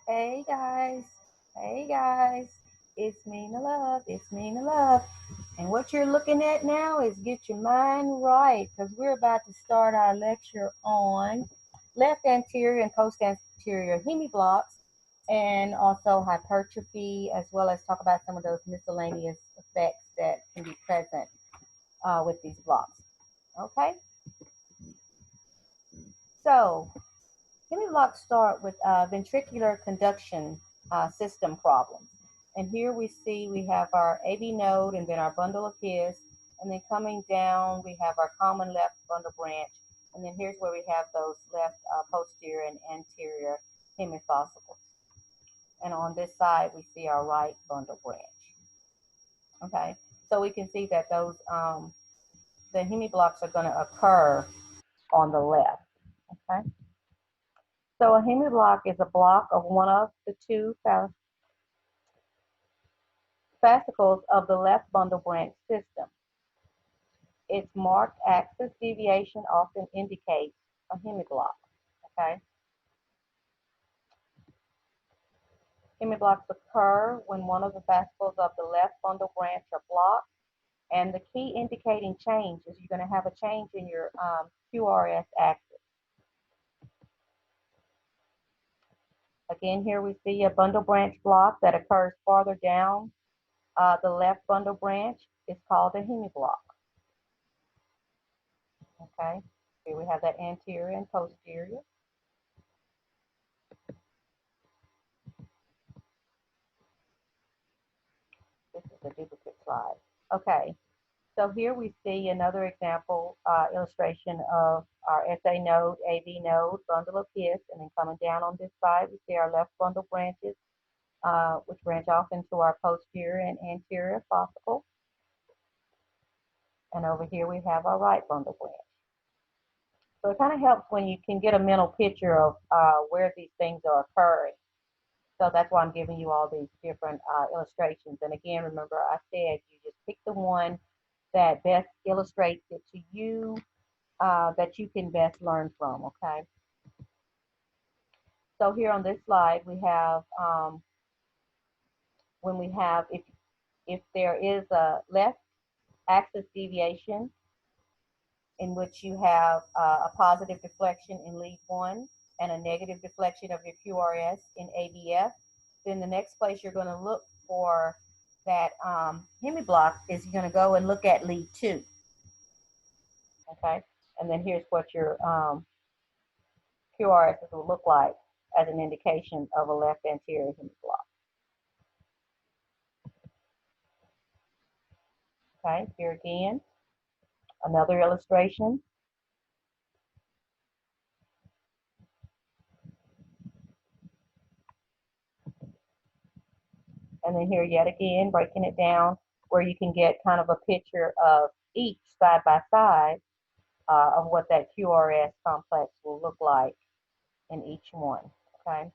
Hey guys, hey guys, it's me, Love. It's me, Love. And what you're looking at now is get your mind right because we're about to start our lecture on left anterior and post anterior hemiblocks and also hypertrophy, as well as talk about some of those miscellaneous effects that can be present with these blocks. Okay, so hemiblocks start with ventricular conduction system problems. And here we see we have our AV node and then our bundle of his. And then coming down, we have our common left bundle branch. And then here's where we have those left posterior and anterior hemifossicles. And on this side, we see our right bundle branch. Okay, so we can see that those the hemiblocks are going to occur on the left. Okay. So a hemiblock is a block of one of the two fascicles of the left bundle branch system. Its marked axis deviation often indicates a hemiblock. Okay. Hemiblocks occur when one of the fascicles of the left bundle branch are blocked, and the key indicating change is you're going to have a change in your QRS axis. Again, here we see a bundle branch block that occurs farther down the left bundle branch. Is called a hemiblock. Okay, here we have that anterior and posterior. This is a duplicate slide. Okay, so here we see another example illustration of our SA node, AV node, bundle of his, and then coming down on this side, we see our left bundle branches, which branch off into our posterior and anterior fossicles. And over here we have our right bundle branch. So it kind of helps when you can get a mental picture of where these things are occurring. So that's why I'm giving you all these different illustrations. And again, remember I said you just pick the one that best illustrates it to you, that you can best learn from, okay? So here on this slide, we have, when we have, if there is a left axis deviation in which you have a positive deflection in lead one and a negative deflection of your QRS in ABF, then the next place you're going to look for that hemiblock is you're going to go and look at lead two. Okay, and then here's what your QRSs will look like as an indication of a left anterior hemiblock. Okay, here again, another illustration. And then here yet again, breaking it down where you can get kind of a picture of each side by side of what that QRS complex will look like in each one, okay?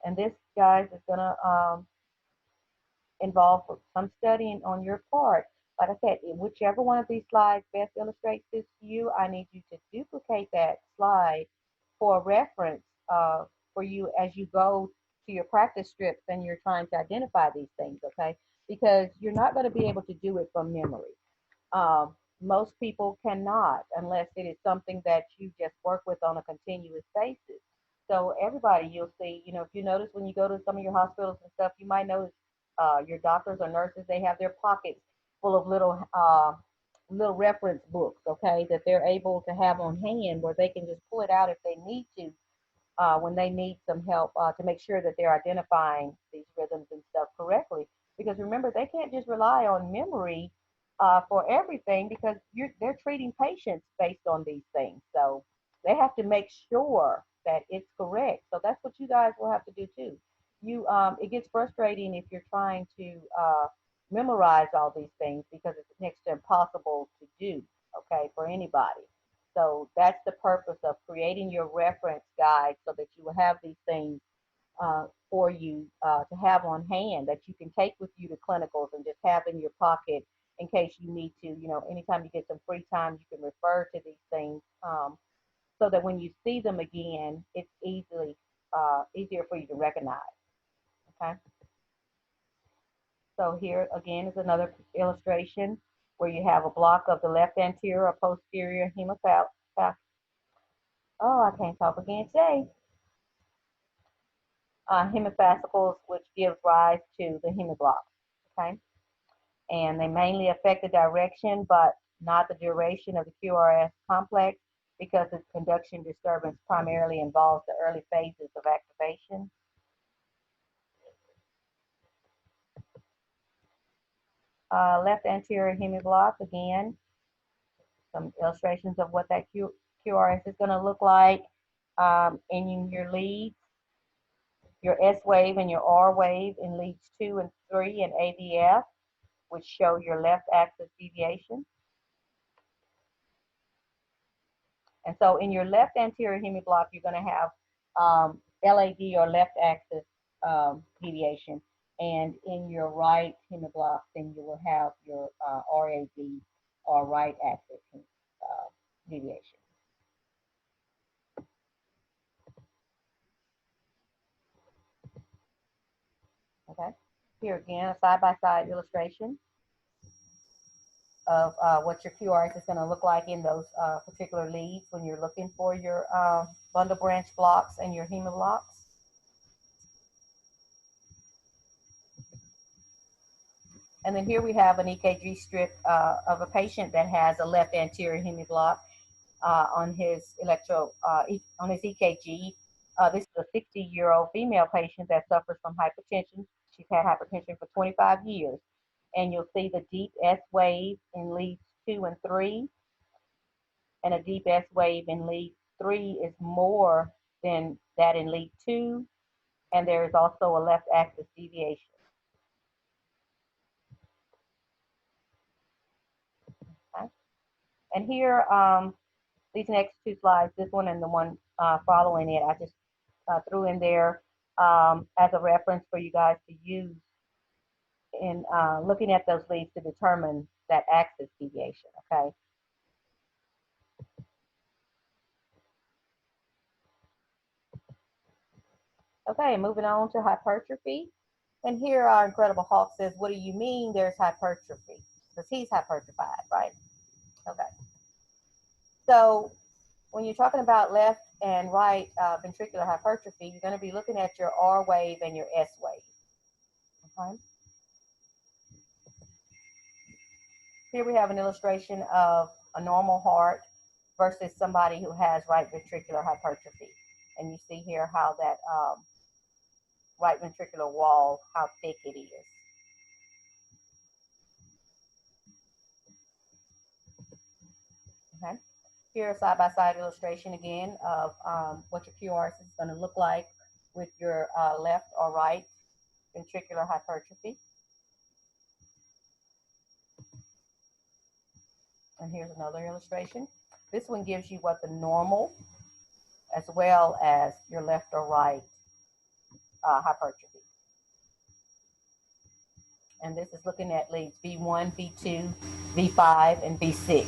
And this, guys, is going to involve some studying on your part. Like I said, whichever one of these slides best illustrates this to you, I need you to duplicate that slide for reference for you as you go to your practice strips and you're trying to identify these things, okay? Because you're not going to be able to do it from memory. Most people cannot unless it is something that you just work with on a continuous basis. So everybody, you'll see, you know, if you notice when you go to some of your hospitals and stuff, you might notice your doctors or nurses, they have their pockets full of little reference books, okay, that they're able to have on hand where they can just pull it out if they need to when they need some help to make sure that they're identifying these rhythms and stuff correctly. Because remember, they can't just rely on memory for everything because they're treating patients based on these things. So they have to make sure that it's correct. So that's what you guys will have to do too. It gets frustrating if you're trying to memorize all these things because it's next to impossible to do. Okay, for anybody. So that's the purpose of creating your reference guide so that you will have these things for you to have on hand that you can take with you to clinicals and just have in your pocket in case you need to, you know, anytime you get some free time, you can refer to these things so that when you see them again, it's easier for you to recognize. Okay. So here again is another illustration where you have a block of the left anterior or posterior oh, I can't talk again today. Hemifascicles, which gives rise to the hemiblocks. Okay. And they mainly affect the direction, but not the duration of the QRS complex because its conduction disturbance primarily involves the early phases of activation. Left anterior hemiblock, again, some illustrations of what that QRS is going to look like in your leads, your S wave and your R wave in leads 2 and 3 and AVF, which show your left axis deviation. And so in your left anterior hemiblock, you're going to have LAD or left axis deviation. And in your right hemiblock, then you will have your RAD or right axis deviation. Okay. Here again, a side-by-side illustration of what your QRS is going to look like in those particular leads when you're looking for your bundle branch blocks and your hemiblocks. And then here we have an EKG strip of a patient that has a left anterior hemiblock on his on his EKG. This is a 60-year-old female patient that suffers from hypertension. She's had hypertension for 25 years. And you'll see the deep S wave in leads 2 and 3. And a deep S wave in lead 3 is more than that in lead 2. And there is also a left axis deviation. Okay. And here, these next two slides, this one and the one following it, I just threw in there as a reference for you guys to use in looking at those leads to determine that axis deviation, okay? Okay, moving on to hypertrophy. And here our Incredible Hulk says, what do you mean there's hypertrophy? Because he's hypertrophied, right? Okay. So when you're talking about left and right ventricular hypertrophy, you're going to be looking at your R wave and your S wave. Okay. Here we have an illustration of a normal heart versus somebody who has right ventricular hypertrophy. And you see here how that right ventricular wall, how thick it is. Okay. Here, a side-by-side illustration again of what your QRS is going to look like with your left or right ventricular hypertrophy. And here's another illustration. This one gives you what the normal as well as your left or right hypertrophy. And this is looking at leads V1, V2, V5, and V6.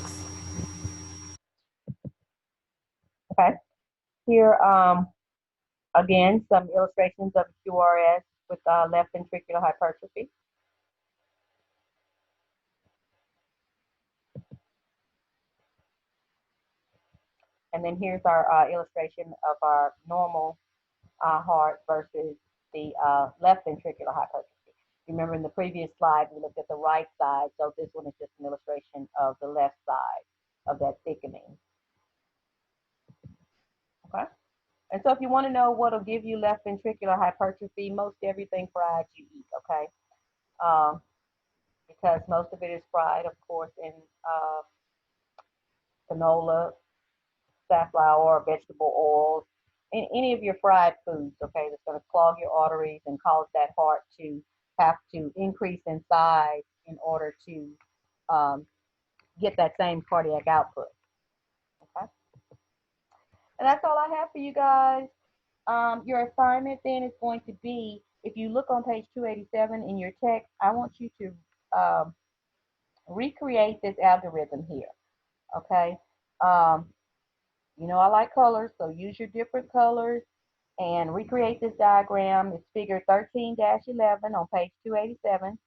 Okay. Here, again, some illustrations of QRS with left ventricular hypertrophy. And then here's our illustration of our normal heart versus the left ventricular hypertrophy. Remember in the previous slide, we looked at the right side, so this one is just an illustration of the left side of that thickening. Okay. And so if you want to know what will give you left ventricular hypertrophy, most everything fried you eat, okay? Because most of it is fried, of course, in canola, safflower, vegetable oils, any of your fried foods, okay, that's going to clog your arteries and cause that heart to have to increase in size in order to get that same cardiac output, okay? And that's all I have for you guys. Your assignment then is going to be, if you look on page 287 in your text, I want you to recreate this algorithm here, okay? You know I like colors, so use your different colors. and recreate this diagram. It's figure 13-11 on page 287.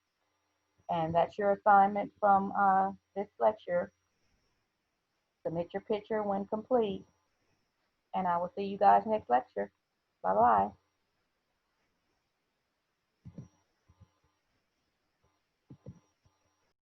And that's your assignment from this lecture. Submit your picture when complete. And I will see you guys next lecture. Bye-bye.